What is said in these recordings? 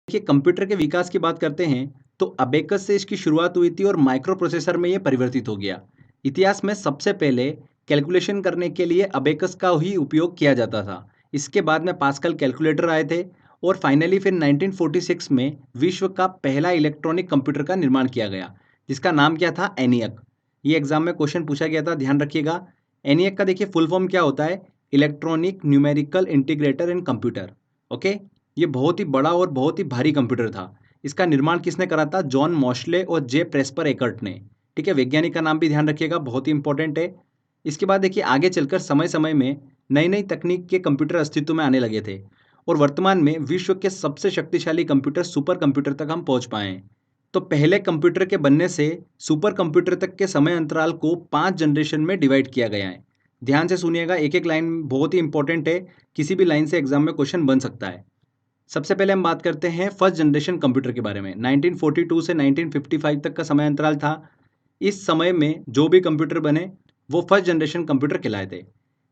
देखिए कंप्यूटर के विकास की बात करते हैं तो अबेकस से इसकी शुरुआत हुई थी और माइक्रो प्रोसेसर में ये परिवर्तित हो गया। इतिहास में सबसे पहले कैलकुलेशन करने के लिए अबेकस का ही उपयोग किया जाता था। इसके बाद में पास्कल कैलकुलेटर आए थे और फाइनली फिर 1946 में विश्व का पहला इलेक्ट्रॉनिक कंप्यूटर का निर्माण किया गया, जिसका नाम क्या था, एनियक। ये एग्जाम में क्वेश्चन पूछा गया था, ध्यान रखिएगा। एनियक का देखिए फुल फॉर्म क्या होता है, इलेक्ट्रॉनिक न्यूमेरिकल इंटीग्रेटर इन कंप्यूटर। ओके, ये बहुत ही बड़ा और बहुत ही भारी कंप्यूटर था। इसका निर्माण किसने करा था, जॉन मॉशले और जे प्रेस्पर एकर्ट ने। ठीक है, वैज्ञानिक का नाम भी ध्यान रखिएगा, बहुत ही इंपॉर्टेंट है। इसके बाद देखिए आगे चलकर समय समय में नई नई तकनीक के कंप्यूटर अस्तित्व में आने लगे थे और वर्तमान में विश्व के सबसे शक्तिशाली कंप्यूटर सुपर कंप्यूटर तक हम पहुंच पाए हैं। तो पहले कंप्यूटर के बनने से सुपर कंप्यूटर तक के समय अंतराल को 5 जनरेशन में डिवाइड किया गया है। ध्यान से सुनिएगा, एक एक लाइन बहुत ही इंपॉर्टेंट है, किसी भी लाइन से एग्जाम में क्वेश्चन बन सकता है। सबसे पहले हम बात करते हैं फर्स्ट जनरेशन कंप्यूटर के बारे में। 1942 से 1955 तक का समय अंतराल था। इस समय में जो भी कंप्यूटर बने वो फर्स्ट जनरेशन कंप्यूटर कहलाए थे।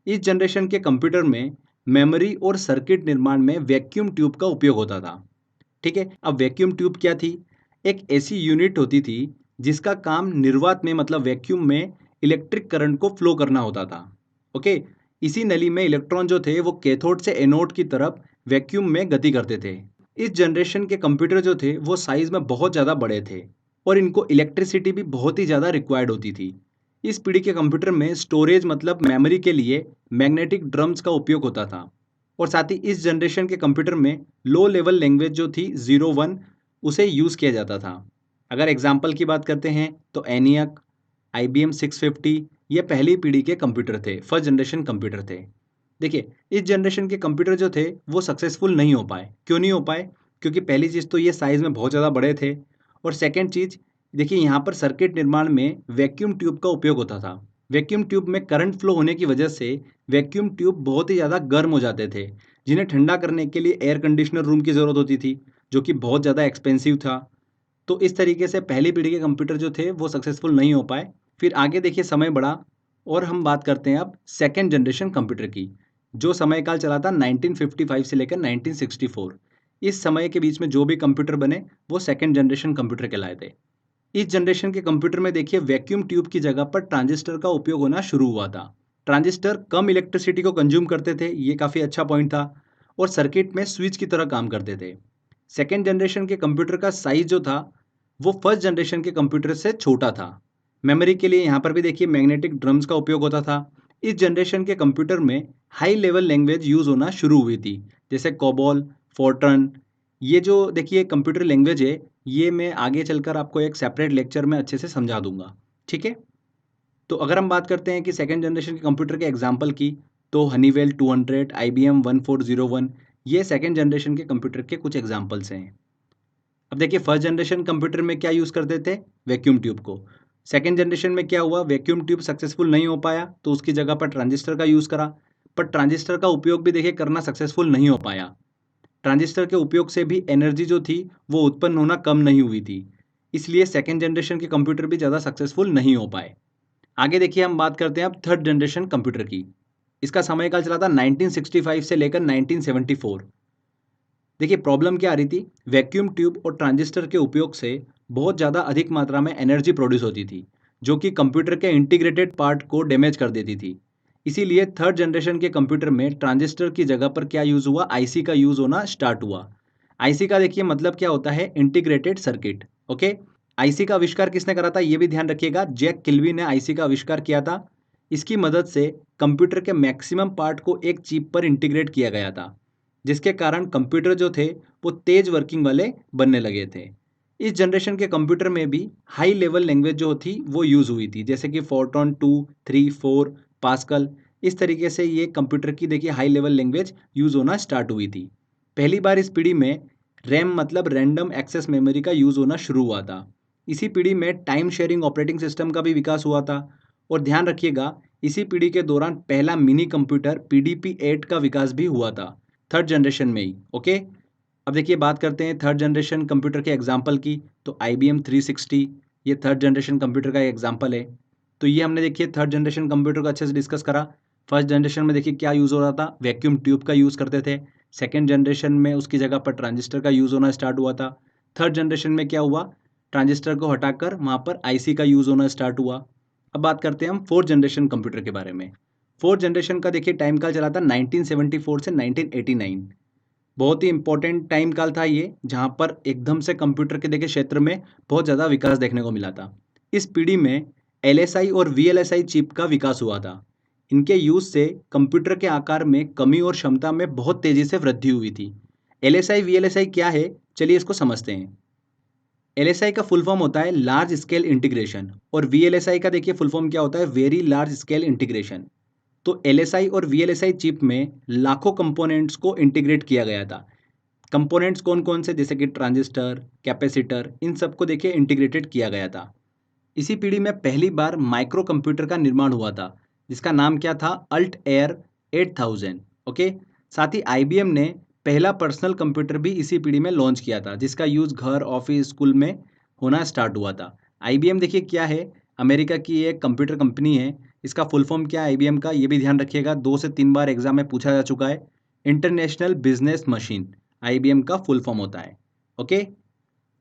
इस जनरेशन के कंप्यूटर में मेमोरी और सर्किट निर्माण में वैक्यूम ट्यूब का उपयोग होता था। ठीक है, अब वैक्यूम ट्यूब क्या थी, एक ऐसी यूनिट होती थी जिसका काम निर्वात में मतलब वैक्यूम में इलेक्ट्रिक करंट को फ्लो करना होता था। ओके, इसी नली में इलेक्ट्रॉन जो थे वो कैथोड से एनोड की तरफ वैक्यूम में गति करते थे। इस जनरेशन के कंप्यूटर जो थे वो साइज में बहुत ज़्यादा बड़े थे और इनको इलेक्ट्रिसिटी भी बहुत ही ज़्यादा रिक्वायर्ड होती थी। इस पीढ़ी के कंप्यूटर में स्टोरेज मतलब मेमोरी के लिए मैग्नेटिक ड्रम्स का उपयोग होता था और साथ ही इस जनरेशन के कंप्यूटर में लो लेवल लैंग्वेज जो थी 01 उसे यूज़ किया जाता था। अगर एग्जाम्पल की बात करते हैं तो एनियक, IBM 650, ये पहली पीढ़ी के कंप्यूटर थे, फर्स्ट जनरेशन कंप्यूटर थे। देखिए इस जनरेशन के कंप्यूटर जो थे वो सक्सेसफुल नहीं हो पाए। क्यों नहीं हो पाए, क्योंकि पहली चीज़ तो ये साइज़ में बहुत ज़्यादा बड़े थे और सेकंड चीज़ देखिए यहाँ पर सर्किट निर्माण में वैक्यूम ट्यूब का उपयोग होता था। वैक्यूम ट्यूब में करंट फ्लो होने की वजह से वैक्यूम ट्यूब बहुत ही ज़्यादा गर्म हो जाते थे, जिन्हें ठंडा करने के लिए एयर कंडीशनर रूम की ज़रूरत होती थी, जो कि बहुत ज़्यादा एक्सपेंसिव था। तो इस तरीके से पहली पीढ़ी के कंप्यूटर जो थे वो सक्सेसफुल नहीं हो पाए। फिर आगे देखिए समय बढ़ा और हम बात करते हैं अब सेकेंड जनरेशन कंप्यूटर की, जो समय काल चला था 1955 से लेकर 1964। इस समय के बीच में जो भी कंप्यूटर बने वो सेकेंड जनरेशन कंप्यूटर कहलाए थे। इस जनरेशन के कंप्यूटर में देखिए वैक्यूम ट्यूब की जगह पर ट्रांजिस्टर का उपयोग होना शुरू हुआ था। ट्रांजिस्टर कम इलेक्ट्रिसिटी को कंज्यूम करते थे, ये काफ़ी अच्छा पॉइंट था, और सर्किट में स्विच की तरह काम करते थे। सेकेंड जनरेशन के कंप्यूटर का साइज जो था वो फर्स्ट जनरेशन के कंप्यूटर से छोटा था। मेमोरी के लिए यहाँ पर भी देखिए मैग्नेटिक ड्रम्स का उपयोग होता था। इस जनरेशन के कंप्यूटर में हाई लेवल लैंग्वेज यूज़ होना शुरू हुई थी, जैसे कोबॉल, फोर्ट्रन। ये जो देखिए कंप्यूटर लैंग्वेज है, ये मैं आगे चलकर आपको एक सेपरेट लेक्चर में अच्छे से समझा दूंगा। ठीक है, तो अगर हम बात करते हैं कि सेकेंड जनरेशन के कंप्यूटर के एग्जाम्पल की, तो हनीवेल 200, IBM 1401, ये सेकेंड जनरेशन के कंप्यूटर के कुछ एग्जाम्पल्स हैं। अब देखिए फर्स्ट जनरेशन कंप्यूटर में क्या यूज़ करते थे, वैक्यूम ट्यूब को। सेकेंड जनरेशन में क्या हुआ, वैक्यूम ट्यूब सक्सेसफुल नहीं हो पाया तो उसकी जगह पर ट्रांजिस्टर का यूज़ करा, पर ट्रांजिस्टर का उपयोग भी देखिए करना सक्सेसफुल नहीं हो पाया। ट्रांजिस्टर के उपयोग से भी एनर्जी जो थी वो उत्पन्न होना कम नहीं हुई थी, इसलिए सेकेंड जनरेशन के कंप्यूटर भी ज़्यादा सक्सेसफुल नहीं हो पाए। आगे देखिए हम बात करते हैं अब थर्ड जनरेशन कंप्यूटर की। इसका समयकाल चला था 1965 से लेकर 1974। देखिए प्रॉब्लम क्या आ रही थी, वैक्यूम ट्यूब और ट्रांजिस्टर के उपयोग से बहुत ज़्यादा अधिक मात्रा में एनर्जी प्रोड्यूस होती थी, जो कि कंप्यूटर के इंटीग्रेटेड पार्ट को डैमेज कर देती थी। इसीलिए थर्ड जनरेशन के कंप्यूटर में ट्रांजिस्टर की जगह पर क्या यूज़ हुआ, आईसी का यूज़ होना स्टार्ट हुआ। आईसी का देखिए मतलब क्या होता है, इंटीग्रेटेड सर्किट। ओके, आईसी का आविष्कार किसने करा था, ये भी ध्यान रखिएगा, जैक किल्वी ने आईसी का आविष्कार किया था। इसकी मदद से कंप्यूटर के मैक्सिमम पार्ट को एक चिप पर इंटीग्रेट किया गया था, जिसके कारण कंप्यूटर जो थे वो तेज वर्किंग वाले बनने लगे थे। इस जनरेशन के कंप्यूटर में भी हाई लेवल लैंग्वेज जो थी वो यूज़ हुई थी, जैसे कि फोर्ट्रॉन 2, 3, 4, पास्कल। इस तरीके से ये कंप्यूटर की देखिए हाई लेवल लैंग्वेज यूज़ होना स्टार्ट हुई थी। पहली बार इस पीढ़ी में रैम मतलब रैंडम एक्सेस मेमोरी का यूज़ होना शुरू हुआ था। इसी पीढ़ी में टाइम शेयरिंग ऑपरेटिंग सिस्टम का भी विकास हुआ था। और ध्यान रखिएगा, इसी पीढ़ी के दौरान पहला मिनी कंप्यूटर PDP-8 का विकास भी हुआ था, थर्ड जनरेशन में ही। ओके, अब देखिए बात करते हैं थर्ड जनरेशन कंप्यूटर के एग्जाम्पल की, तो IBM 360, ये थर्ड जनरेशन कंप्यूटर का एग्जाम्पल है। तो ये हमने देखिए थर्ड जनरेशन कंप्यूटर को अच्छे से डिस्कस करा। फर्स्ट जनरेशन में देखिए क्या यूज़ हो रहा था, वैक्यूम ट्यूब का यूज़ करते थे। सेकेंड जनरेशन में उसकी जगह पर ट्रांजिस्टर का यूज़ होना स्टार्ट हुआ था। थर्ड जनरेशन में क्या हुआ, ट्रांजिस्टर को हटाकर वहाँ पर आईसी का यूज़ होना स्टार्ट हुआ। अब बात करते हैं हम फोर्थ जनरेशन कंप्यूटर के बारे में। फोर्थ जनरेशन का देखिए टाइम काल चला था 1974 से 1989। बहुत ही इंपॉर्टेंट टाइम काल था ये, जहाँ पर एकदम से कंप्यूटर के देखिए क्षेत्र में बहुत ज़्यादा विकास देखने को मिला था। इस पीढ़ी में एलएसआई और वीएलएसआई चिप का विकास हुआ था। इनके यूज से कंप्यूटर के आकार में कमी और क्षमता में बहुत तेजी से वृद्धि हुई थी। एलएसआई वीएलएसआई क्या है, चलिए इसको समझते हैं। एलएसआई का फुल फॉर्म होता है लार्ज स्केल इंटीग्रेशन, और वीएलएसआई का देखिए फुल फॉर्म क्या होता है, वेरी लार्ज स्केल इंटीग्रेशन। तो एलएसआई और वीएलएसआई चिप में लाखों कंपोनेंट्स को इंटीग्रेट किया गया था। कंपोनेंट्स कौन कौन से, जैसे कि ट्रांजिस्टर, कैपेसिटर, इन सबको देखिए इंटीग्रेटेड किया गया था। इसी पीढ़ी में पहली बार माइक्रो कंप्यूटर का निर्माण हुआ था, जिसका नाम क्या था, अल्ट एयर 8000। ओके। साथ ही आईबीएम ने पहला पर्सनल कंप्यूटर भी इसी पीढ़ी में लॉन्च किया था, जिसका यूज़ घर, ऑफिस, स्कूल में होना स्टार्ट हुआ था। आईबीएम देखिए क्या है, अमेरिका की एक कंप्यूटर कंपनी है। इसका फुल फॉर्म क्या है आईबीएम का, ये भी ध्यान रखिएगा, 2 से 3 बार एग्जाम में पूछा जा चुका है। इंटरनेशनल बिजनेस मशीन आईबीएम का फुल फॉर्म होता है। ओके।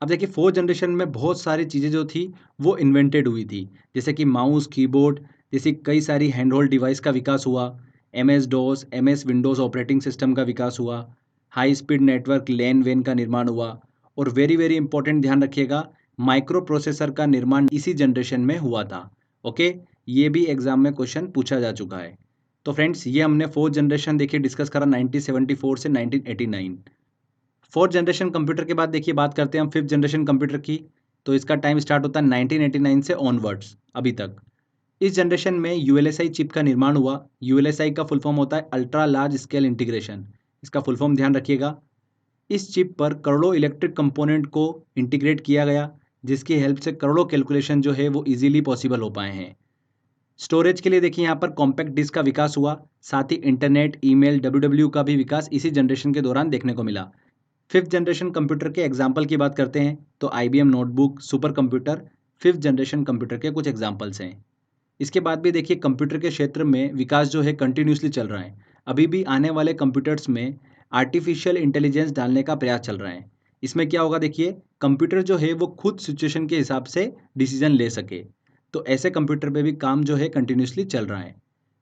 अब देखिए फोर्थ जनरेशन में बहुत सारी चीज़ें जो थी वो इन्वेंटेड हुई थी, जैसे कि माउस, कीबोर्ड जैसी कई सारी हैंड होल्ड डिवाइस का विकास हुआ। MS DOS, MS Windows operating system का विकास हुआ। हाई स्पीड नेटवर्क लैन वैन का निर्माण हुआ। और वेरी वेरी इंपॉर्टेंट, ध्यान रखिएगा, माइक्रो प्रोसेसर का निर्माण इसी जनरेशन में हुआ था। ओके। ये भी एग्जाम में क्वेश्चन पूछा जा चुका है। तो फ्रेंड्स, ये हमने फोर्थ जनरेशन देखिए डिस्कस करा 1974 से 1989। फोर्थ जनरेशन कंप्यूटर के बाद देखिए बात करते हैं हम फिफ्थ जनरेशन कंप्यूटर की। तो इसका टाइम स्टार्ट होता है 1989 से ऑनवर्ड्स अभी तक। इस जनरेशन में यूएलएसआई चिप का निर्माण हुआ। यूएलएसआई का फुल फॉर्म होता है अल्ट्रा लार्ज स्केल इंटीग्रेशन। इसका फुल फॉर्म ध्यान रखिएगा। इस चिप पर करोड़ों इलेक्ट्रिक कंपोनेंट को इंटीग्रेट किया गया, जिसकी हेल्प से करोड़ों कैलकुलेशन जो है वो इजीली पॉसिबल हो पाए हैं। स्टोरेज के लिए देखिए यहाँ पर कॉम्पैक्ट डिस्क का विकास हुआ। साथ ही इंटरनेट, ईमेल, डब्ल्यूडब्ल्यू का भी विकास इसी जनरेशन के दौरान देखने को मिला। फिफ्थ जनरेशन कंप्यूटर के एग्जाम्पल की बात करते हैं तो IBM notebook, super computer fifth generation computer के कुछ एग्जाम्पल्स हैं। इसके बाद भी देखिए कंप्यूटर के क्षेत्र में विकास जो है कंटिन्यूसली चल रहा है। अभी भी आने वाले कंप्यूटर्स में आर्टिफिशियल इंटेलिजेंस डालने का प्रयास चल रहा है। इसमें क्या होगा, देखिए कंप्यूटर जो है वो खुद सिचुएशन के हिसाब से डिसीजन ले सके। तो ऐसे कंप्यूटर पे भी काम जो है कंटिन्यूसली चल रहा है।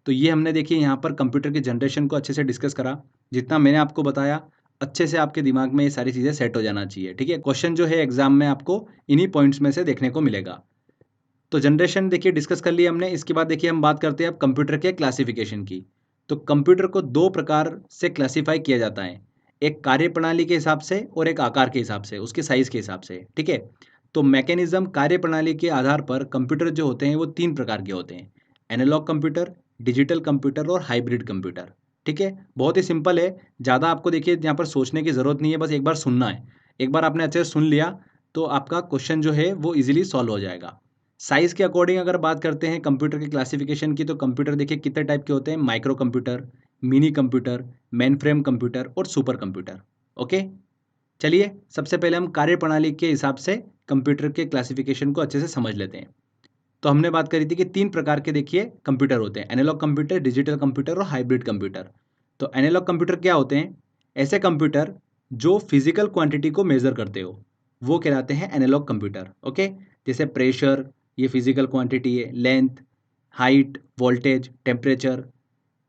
तो ये हमने देखिए यहाँ पर कंप्यूटर की जनरेशन को अच्छे से डिस्कस करा। जितना मैंने आपको बताया, अच्छे से आपके दिमाग में ये सारी चीज़ें सेट हो जाना चाहिए। ठीक है, क्वेश्चन जो है एग्जाम में आपको इन्हीं पॉइंट्स में से देखने को मिलेगा। तो जनरेशन देखिए डिस्कस कर लिया हमने। इसके बाद देखिए हम बात करते हैं अब कंप्यूटर के क्लासिफिकेशन की। तो कंप्यूटर को दो प्रकार से क्लासिफाई किया जाता है, एक कार्यप्रणाली के हिसाब से और एक आकार के हिसाब से, उसके साइज के हिसाब से। ठीक है। तो मैकेनिज्म, कार्यप्रणाली के आधार पर कंप्यूटर जो होते हैं वो 3 प्रकार के होते हैं, एनालॉग कंप्यूटर, डिजिटल कंप्यूटर और हाइब्रिड कंप्यूटर। ठीक है, बहुत ही सिंपल है, ज़्यादा आपको देखिए यहाँ पर सोचने की ज़रूरत नहीं है, बस एक बार सुनना है। एक बार आपने अच्छे से सुन लिया तो आपका क्वेश्चन जो है वो इजीली सॉल्व हो जाएगा। साइज के अकॉर्डिंग अगर बात करते हैं कंप्यूटर के क्लासिफिकेशन की, तो कंप्यूटर देखिए कितने टाइप के होते हैं, micro computer, mini computer, main frame computer और सुपर कंप्यूटर। ओके। चलिए सबसे पहले हम कार्यप्रणाली के हिसाब से कंप्यूटर के क्लासिफिकेशन को अच्छे से समझ लेते हैं। तो हमने बात करी थी कि 3 प्रकार के देखिए कंप्यूटर होते हैं, एनालॉग कंप्यूटर, डिजिटल कंप्यूटर और हाइब्रिड कंप्यूटर। तो एनालॉग कंप्यूटर क्या होते हैं, ऐसे कंप्यूटर जो फिजिकल क्वांटिटी को मेजर करते हो, वो कहलाते हैं एनालॉग कंप्यूटर। ओके। जैसे प्रेशर, ये फिजिकल क्वांटिटी है, लेंथ, हाइट, वोल्टेज, टेम्परेचर,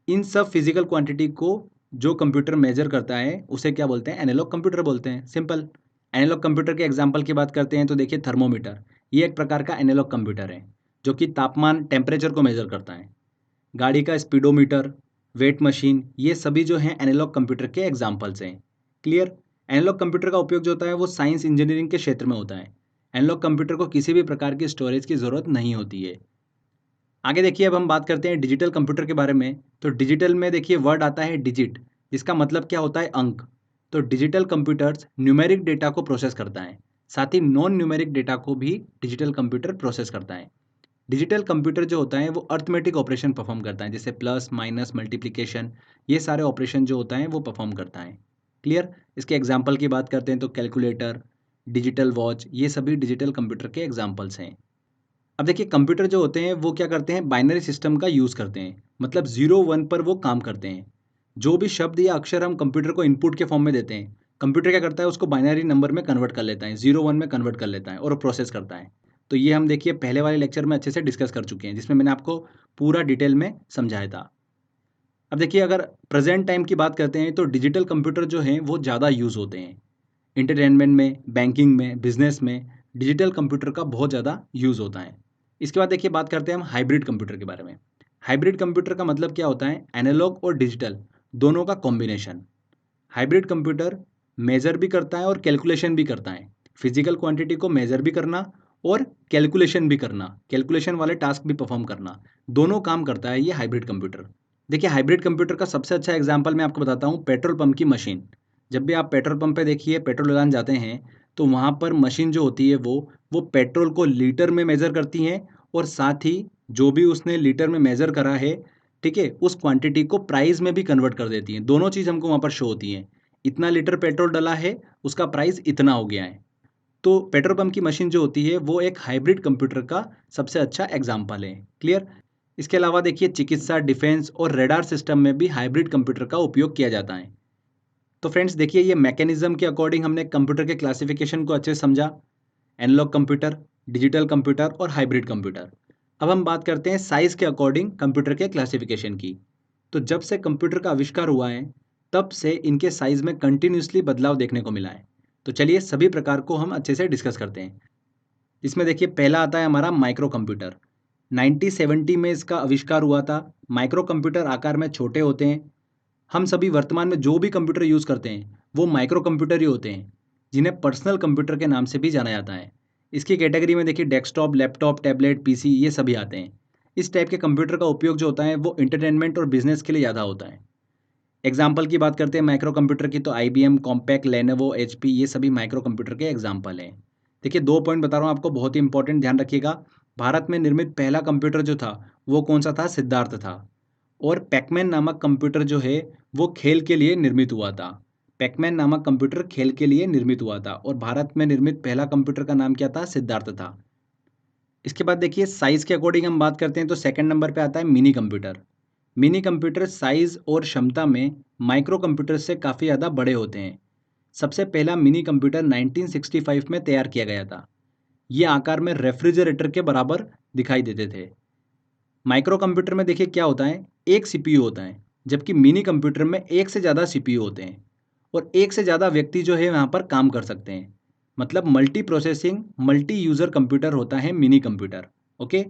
इन सब फिजिकल क्वांटिटी को जो कंप्यूटर मेजर करता है उसे क्या बोलते हैं, एनालॉग कंप्यूटर बोलते हैं। सिंपल। एनालॉग कंप्यूटर के एग्जांपल की बात करते हैं तो देखिए थर्मोमीटर, ये एक प्रकार का एनालॉग कंप्यूटर है जो कि तापमान, टेम्परेचर को मेजर करता है। गाड़ी का स्पीडोमीटर, वेट मशीन, ये सभी जो हैं एनालॉग कंप्यूटर के एग्जाम्पल्स हैं। क्लियर। एनालॉग कंप्यूटर का उपयोग जो होता है वो साइंस इंजीनियरिंग के क्षेत्र में होता है। एनालॉग कंप्यूटर को किसी भी प्रकार की स्टोरेज की ज़रूरत नहीं होती है। आगे देखिए अब हम बात करते हैं डिजिटल कंप्यूटर के बारे में। तो डिजिटल में देखिए वर्ड आता है डिजिट, जिसका मतलब क्या होता है, अंक। तो डिजिटल कंप्यूटर्स न्यूमेरिक डेटा को प्रोसेस करता है, साथ ही नॉन न्यूमेरिक डेटा को भी डिजिटल कंप्यूटर प्रोसेस करता है। डिजिटल कंप्यूटर जो होता है वो अर्थमेटिक ऑपरेशन परफॉर्म करता है, जैसे प्लस, माइनस, मल्टीप्लिकेशन, ये सारे ऑपरेशन जो होता है वो परफॉर्म करता है। क्लियर। इसके एग्जाम्पल की बात करते हैं तो कैलकुलेटर, डिजिटल वॉच, ये सभी डिजिटल कंप्यूटर के एग्जाम्पल्स हैं। अब देखिए कंप्यूटर जो होते हैं वो क्या करते हैं, बाइनरी सिस्टम का यूज़ करते हैं, मतलब 0 1 पर वो काम करते हैं। जो भी शब्द या अक्षर हम कंप्यूटर को इनपुट के फॉर्म में देते हैं, कंप्यूटर क्या करता है उसको बाइनरी नंबर में कन्वर्ट कर लेता है, 0 1 में कन्वर्ट कर लेता है और प्रोसेस करता है। तो ये हम देखिए पहले वाले लेक्चर में अच्छे से डिस्कस कर चुके हैं, जिसमें मैंने आपको पूरा डिटेल में समझाया था। अब देखिए अगर प्रेजेंट टाइम की बात करते हैं तो डिजिटल कंप्यूटर जो हैं वो ज़्यादा यूज़ होते हैं। एंटरटेनमेंट में, बैंकिंग में, बिजनेस में डिजिटल कंप्यूटर का बहुत ज़्यादा यूज़ होता है। इसके बाद देखिए बात करते हैं हम हाइब्रिड कंप्यूटर के बारे में। हाइब्रिड कंप्यूटर का मतलब क्या होता है? एनालॉग और डिजिटल दोनों का कॉम्बिनेशन। हाइब्रिड कंप्यूटर मेजर भी करता है और कैलकुलेशन भी करता है। फिजिकल क्वांटिटी को मेजर भी करना और कैलकुलेशन भी करना, कैलकुलेशन वाले टास्क भी परफॉर्म करना, दोनों काम करता है ये हाइब्रिड कंप्यूटर। देखिए हाइब्रिड कंप्यूटर का सबसे अच्छा एग्जांपल मैं आपको बताता हूँ, पेट्रोल पंप की मशीन। जब भी आप पेट्रोल पंप पे देखिए पेट्रोल डलाने जाते हैं तो वहाँ पर मशीन जो होती है वो पेट्रोल को लीटर में मेज़र करती हैं और साथ ही जो भी उसने लीटर में मेज़र करा है, ठीक है, उस क्वांटिटी को प्राइस में भी कन्वर्ट कर देती हैं। दोनों चीज़ हमको वहाँ पर शो होती हैं। इतना लीटर पेट्रोल डला है, उसका प्राइस इतना हो गया है। तो पेट्रोल पंप की मशीन जो होती है वो एक हाइब्रिड कंप्यूटर का सबसे अच्छा एग्जाम्पल है। क्लियर? इसके अलावा देखिए चिकित्सा, डिफेंस और रेडार सिस्टम में भी हाइब्रिड कंप्यूटर का उपयोग किया जाता है। तो फ्रेंड्स देखिए ये मैकेनिज्म के अकॉर्डिंग हमने कंप्यूटर के क्लासिफिकेशन को अच्छे से समझा। एनालॉग कंप्यूटर, डिजिटल कंप्यूटर और हाइब्रिड कंप्यूटर। अब हम बात करते हैं साइज़ के अकॉर्डिंग कंप्यूटर के क्लासिफिकेशन की। तो जब से कंप्यूटर का आविष्कार हुआ है तब से इनके साइज़ में कंटिन्यूसली बदलाव देखने को मिला है। तो चलिए सभी प्रकार को हम अच्छे से डिस्कस करते हैं। इसमें देखिए पहला आता है हमारा माइक्रो कंप्यूटर। 1970 में इसका आविष्कार हुआ था। माइक्रो कंप्यूटर आकार में छोटे होते हैं। हम सभी वर्तमान में जो भी कंप्यूटर यूज़ करते हैं वो माइक्रो कंप्यूटर ही होते हैं, जिन्हें पर्सनल कंप्यूटर के नाम से भी जाना जाता है। इसकी कैटेगरी में देखिए डेस्कटॉप, लैपटॉप, टैबलेट, पीसी ये सभी आते हैं। इस टाइप के कंप्यूटर का उपयोग जो होता है वो इंटरटेनमेंट और बिजनेस के लिए ज़्यादा होता है। एग्जाम्पल की बात करते हैं माइक्रो कंप्यूटर की तो IBM, कॉम्पैक, लेनोवो, HP ये सभी माइक्रो कंप्यूटर के एग्जाम्पल हैं। देखिए 2 पॉइंट बता रहा हूँ आपको, बहुत ही इंपॉर्टेंट, ध्यान रखिएगा। भारत में निर्मित पहला कंप्यूटर जो था वो कौन सा था? सिद्धार्थ था। और पैकमैन नामक कंप्यूटर जो है वो खेल के लिए निर्मित हुआ था। पैकमैन नामक कंप्यूटर खेल के लिए निर्मित हुआ था और भारत में निर्मित पहला कंप्यूटर का नाम क्या था? सिद्धार्थ था। इसके बाद देखिए साइज़ के अकॉर्डिंग हम बात करते हैं तो सेकंड नंबर पे आता है mini computer. Mini computer size और क्षमता में माइक्रो कंप्यूटर से काफ़ी ज़्यादा बड़े होते हैं। सबसे पहला मिनी कंप्यूटर 1965 में तैयार किया गया था। ये आकार में रेफ्रिजरेटर के बराबर दिखाई देते थे। माइक्रो कंप्यूटर में देखिए क्या होता है, एक सीपीयू होता है, जबकि मिनी कंप्यूटर में एक से ज़्यादा सीपीयू होते हैं और एक से ज़्यादा व्यक्ति जो है यहाँ पर काम कर सकते हैं। मतलब multi processing, multi user computer होता है mini computer. Okay.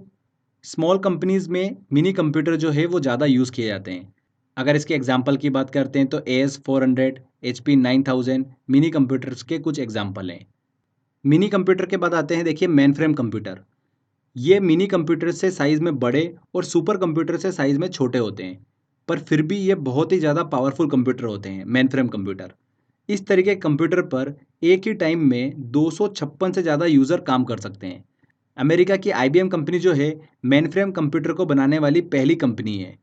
Small companies में मिनी कंप्यूटर जो है वो ज़्यादा यूज़ किए जाते हैं। अगर इसके एग्जाम्पल की बात करते हैं तो AS400, HP 9000 मिनी कंप्यूटर्स के कुछ एग्जाम्पल हैं। मिनी कंप्यूटर के बाद आते हैं देखिए मेन फ्रेम कंप्यूटर। ये मिनी कंप्यूटर से साइज़ में बड़े और सुपर कंप्यूटर से साइज़ में छोटे होते हैं, पर फिर भी ये बहुत ही ज़्यादा पावरफुल कंप्यूटर होते हैं, मेन फ्रेम कंप्यूटर। इस तरीके के कंप्यूटर पर एक ही टाइम में 256 से ज़्यादा यूज़र काम कर सकते हैं। अमेरिका की IBM कंपनी जो है मेन फ्रेम कंप्यूटर को बनाने वाली पहली कंपनी है।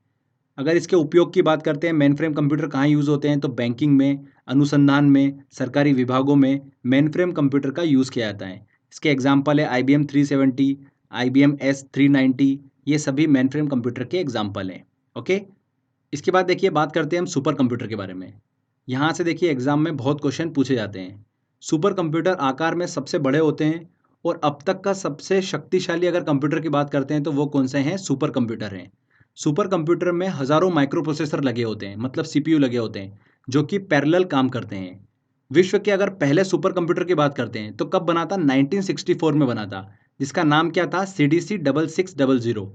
अगर इसके उपयोग की बात करते हैं, मेन फ्रेम कंप्यूटर कहाँ यूज़ होते हैं तो बैंकिंग में, अनुसंधान में, सरकारी विभागों में मेन फ्रेम कंप्यूटर का यूज़ किया जाता है। इसके एग्जाम्पल है IBM 370, IBM S390, ये सभी मेन फ्रेम कंप्यूटर के एग्जाम्पल हैं। ओके। इसके बाद देखिए बात करते हैं हम सुपर कंप्यूटर के बारे में। यहाँ से देखिए एग्जाम में बहुत क्वेश्चन पूछे जाते हैं। सुपर कंप्यूटर आकार में सबसे बड़े होते हैं और अब तक का सबसे शक्तिशाली अगर कंप्यूटर की बात करते हैं तो वो कौन से हैं? सुपर कंप्यूटर हैं। सुपर कंप्यूटर में हजारों माइक्रो प्रोसेसर लगे होते हैं, मतलब CPU लगे होते हैं, जो कि पैरेलल काम करते हैं। विश्व के अगर पहले सुपर कंप्यूटर की बात करते हैं तो कब बना था? 1964 में बना था, जिसका नाम क्या था? CDC 6600।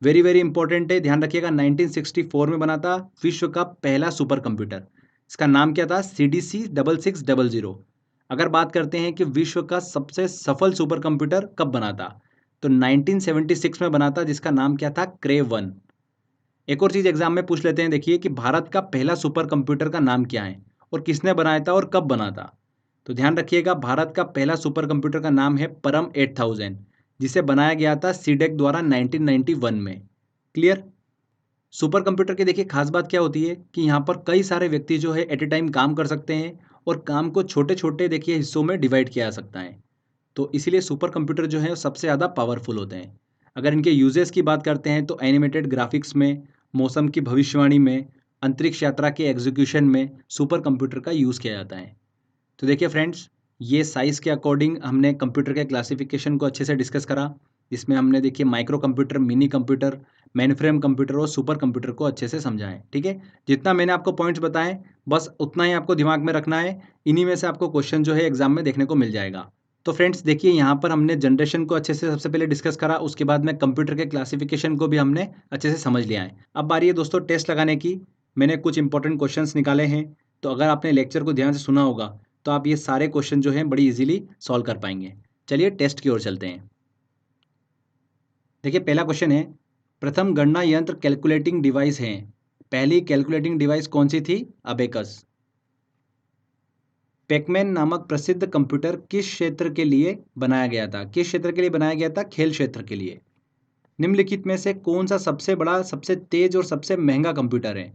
वेरी वेरी इंपॉर्टेंट है, ध्यान रखिएगा। 1964 में बना था विश्व का पहला सुपर कंप्यूटर। इसका नाम क्या था? CDC 6600। अगर बात करते हैं कि विश्व का सबसे सफल सुपर कंप्यूटर कब बना था तो 1976 में बना था, जिसका नाम क्या था? क्रे 1। एक और चीज एग्जाम में पूछ लेते हैं, देखिए कि भारत का पहला सुपर कंप्यूटर का नाम क्या है और किसने बनाया था और कब बना था। तो ध्यान रखिएगा, भारत का पहला सुपर कंप्यूटर का नाम है परम 8000, जिसे बनाया गया था सीडेक द्वारा 1991 में। क्लियर? सुपर कंप्यूटर की देखिए खास बात क्या होती है कि यहाँ पर कई सारे व्यक्ति जो है एट ए टाइम काम कर सकते हैं और काम को छोटे छोटे देखिए हिस्सों में डिवाइड किया जा सकता है। तो इसीलिए सुपर कंप्यूटर जो है वो सबसे ज़्यादा पावरफुल होते हैं। अगर इनके यूजेस की बात करते हैं तो एनिमेटेड ग्राफिक्स में, मौसम की भविष्यवाणी में, अंतरिक्ष यात्रा के एग्जीक्यूशन में सुपर कंप्यूटर का यूज़ किया जाता है। तो देखिए फ्रेंड्स, ये साइज़ के अकॉर्डिंग हमने कंप्यूटर के क्लासिफिकेशन को अच्छे से डिस्कस करा। इसमें हमने देखिए micro computer, mini computer, mainframe computer और सुपर कंप्यूटर को अच्छे से समझा है, ठीक है। जितना मैंने आपको पॉइंट्स बताए बस उतना ही आपको दिमाग में रखना है। इन्हीं में से आपको क्वेश्चन जो है एग्जाम में देखने को मिल जाएगा। तो फ्रेंड्स देखिए, यहाँ पर हमने जनरेशन को अच्छे से सबसे पहले डिस्कस करा, उसके बाद में कंप्यूटर के क्लासिफिकेशन को भी हमने अच्छे से समझ लिया है। अब बारी है दोस्तों टेस्ट लगाने की। मैंने कुछ इंपॉर्टेंट क्वेश्चंस निकाले हैं, तो अगर आपने लेक्चर को ध्यान से सुना होगा तो आप ये सारे क्वेश्चन जो हैं बड़ी इजीली सॉल्व कर पाएंगे। चलिए टेस्ट की ओर चलते हैं। देखिए पहला क्वेश्चन है, प्रथम गणना यंत्र कैलकुलेटिंग डिवाइस है। पहली कैलकुलेटिंग डिवाइस कौन सी थी? अबेकस। पैकमैन नामक प्रसिद्ध कंप्यूटर किस क्षेत्र के लिए बनाया गया था? किस क्षेत्र के लिए बनाया गया था? खेल क्षेत्र के लिए। निम्नलिखित में से कौन सा सबसे बड़ा, सबसे तेज और सबसे महंगा कंप्यूटर है?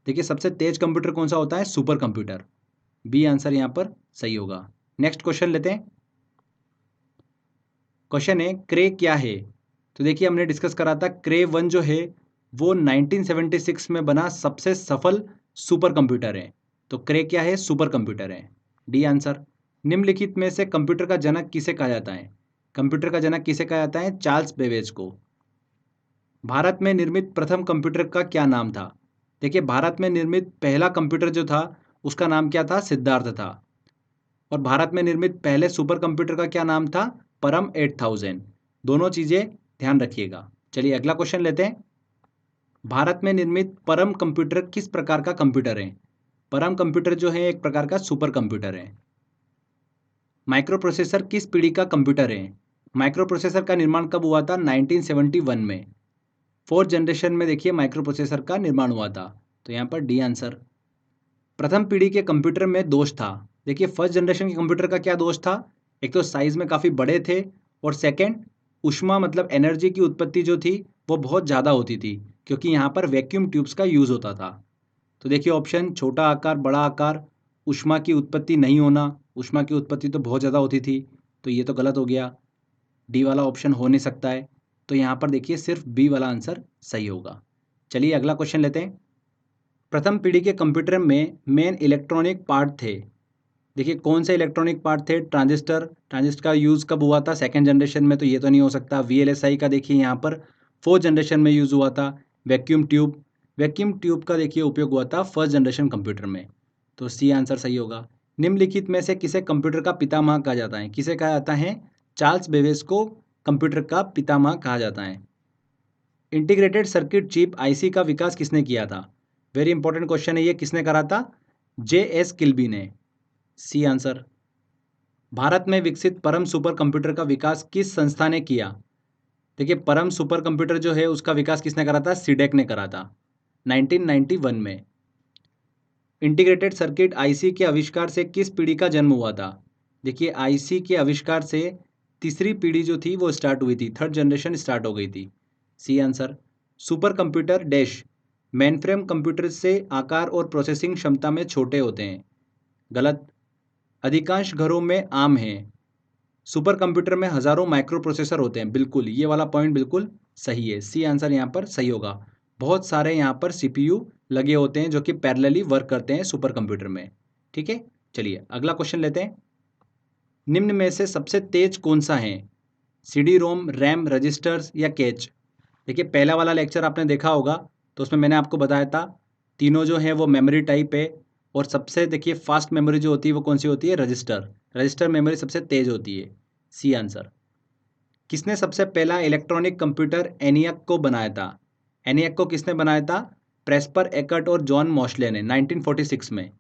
देखिए सबसे तेज कंप्यूटर कौन सा होता है? Super computer. बी आंसर यहाँ पर सही होगा। नेक्स्ट क्वेश्चन लेते हैं। क्वेश्चन है, क्रे क्या है? तो देखिए हमने डिस्कस करा था, क्रे 1 जो है वो 1976 में बना सबसे सफल सुपर कंप्यूटर है। तो क्रे क्या है? सुपर कंप्यूटर है। D answer. निम्नलिखित में से कंप्यूटर का जनक किसे कहा जाता है? कंप्यूटर का जनक किसे कहा जाता है? चार्ल्स बेबेज को। भारत में निर्मित प्रथम कंप्यूटर का क्या नाम था? देखिए भारत में निर्मित पहला कंप्यूटर जो था उसका नाम क्या था? सिद्धार्थ था। और भारत में निर्मित पहले सुपर कंप्यूटर का क्या नाम था? परम 8000। दोनों चीजें ध्यान रखिएगा। चलिए अगला क्वेश्चन लेते हैं। भारत में निर्मित परम कंप्यूटर किस प्रकार का कंप्यूटर है? परम कंप्यूटर जो है एक प्रकार का सुपर कंप्यूटर है। माइक्रो प्रोसेसर किस पीढ़ी का कंप्यूटर है? माइक्रो प्रोसेसर का निर्माण कब हुआ था? 1971 में। फोर्थ जनरेशन में देखिए माइक्रो प्रोसेसर का निर्माण हुआ था। तो यहाँ पर डी आंसर। प्रथम पीढ़ी के कंप्यूटर में दोष था। देखिए फर्स्ट जनरेशन के कंप्यूटर का क्या दोष था? एक तो साइज में काफ़ी बड़े थे, और सेकंड ऊष्मा मतलब एनर्जी की उत्पत्ति जो थी वो बहुत ज़्यादा होती थी, क्योंकि यहाँ पर वैक्यूम ट्यूब्स का यूज़ होता था। तो देखिए ऑप्शन छोटा आकार, बड़ा आकार, ऊष्मा की उत्पत्ति नहीं होना, ऊष्मा की उत्पत्ति तो बहुत ज़्यादा होती थी, तो ये तो गलत हो गया। डी वाला ऑप्शन हो नहीं सकता है। तो यहाँ पर देखिए सिर्फ बी वाला आंसर सही होगा। चलिए अगला क्वेश्चन लेते हैं। प्रथम पीढ़ी के कंप्यूटर में मेन इलेक्ट्रॉनिक पार्ट थे। देखिए कौन से इलेक्ट्रॉनिक पार्ट थे? ट्रांजिस्टर। ट्रांजिस्टर का यूज़ कब हुआ था? सेकंड जनरेशन में, तो ये तो नहीं हो सकता। वीएलएसआई का देखिए यहाँ पर फोर्थ जनरेशन में यूज़ हुआ था। वैक्यूम ट्यूब, वैक्यूम ट्यूब का देखिए उपयोग हुआ था फर्स्ट जनरेशन कंप्यूटर में। तो सी आंसर सही होगा। निम्नलिखित में से किसे कंप्यूटर का पितामह कहा जाता है? किसे कहा जाता है? चार्ल्स बेबेज को कंप्यूटर का पितामह कहा जाता है। इंटीग्रेटेड सर्किट चिप आईसी का विकास किसने किया था? वेरी इंपॉर्टेंट क्वेश्चन है ये। किसने करा था? जे.एस. किल्बी ने। C answer. भारत में विकसित परम सुपर कंप्यूटर का विकास किस संस्था ने किया? देखिए परम सुपर कंप्यूटर जो है उसका विकास किसने करा था? सीडेक ने करा था 1991 में। इंटीग्रेटेड सर्किट आईसी के आविष्कार से किस पीढ़ी का जन्म हुआ था? देखिए आईसी के आविष्कार से तीसरी पीढ़ी जो थी वो स्टार्ट हुई थी, थर्ड जनरेशन स्टार्ट हो गई थी। C answer. Super computer dash mainframe computer से आकार और प्रोसेसिंग क्षमता में छोटे होते हैं। गलत। अधिकांश घरों में आम है। सुपर कंप्यूटर में हजारों माइक्रो प्रोसेसर होते हैं। बिल्कुल, ये वाला पॉइंट बिल्कुल सही है। सी आंसर यहाँ पर सही होगा। बहुत सारे यहाँ पर सीपीयू लगे होते हैं जो कि पैरेलली वर्क करते हैं सुपर कंप्यूटर में। ठीक है, चलिए अगला क्वेश्चन लेते हैं। निम्न में से सबसे तेज कौन सा है? सीडी रोम, रैम, रजिस्टर्स या कैच? देखिए पहला वाला लेक्चर आपने देखा होगा, तो उसमें मैंने आपको बताया था तीनों जो है वो मेमोरी टाइप है, और सबसे देखिए फास्ट मेमोरी जो होती है वो कौन सी होती है? रजिस्टर। रजिस्टर मेमोरी सबसे तेज होती है। C answer. किसने सबसे पहला इलेक्ट्रॉनिक कंप्यूटर एनियक को बनाया था? एनियक को किसने बनाया था? प्रेस्पर एकर्ट और जॉन मॉशले ने 1946 में।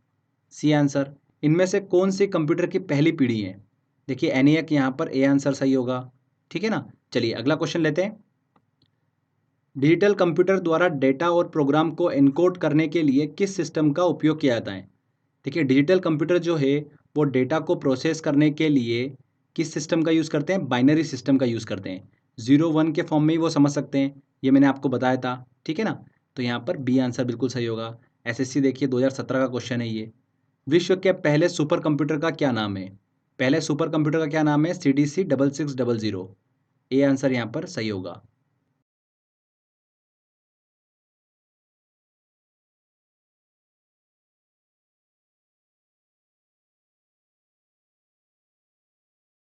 C answer. इनमें से कौन सी कंप्यूटर की पहली पीढ़ी है? देखिए एनियक, यहाँ पर ए आंसर सही होगा। ठीक है ना। चलिए अगला क्वेश्चन लेते हैं। डिजिटल कंप्यूटर द्वारा डेटा और प्रोग्राम को एनकोड करने के लिए किस सिस्टम का उपयोग किया जाता है? देखिए डिजिटल कंप्यूटर जो है वो डेटा को प्रोसेस करने के लिए किस सिस्टम का यूज़ करते हैं? बाइनरी सिस्टम का यूज़ करते हैं। 0 1 के फॉर्म में ही वो समझ सकते हैं, ये मैंने आपको बताया था। ठीक है ना। तो यहाँ पर बी आंसर बिल्कुल सही होगा। एसएससी देखिए 2017 का क्वेश्चन है ये। विश्व के पहले सुपर कंप्यूटर का क्या नाम है? पहले सुपर कंप्यूटर का क्या नाम है? CDC 6600। ए आंसर यहाँ पर सही होगा।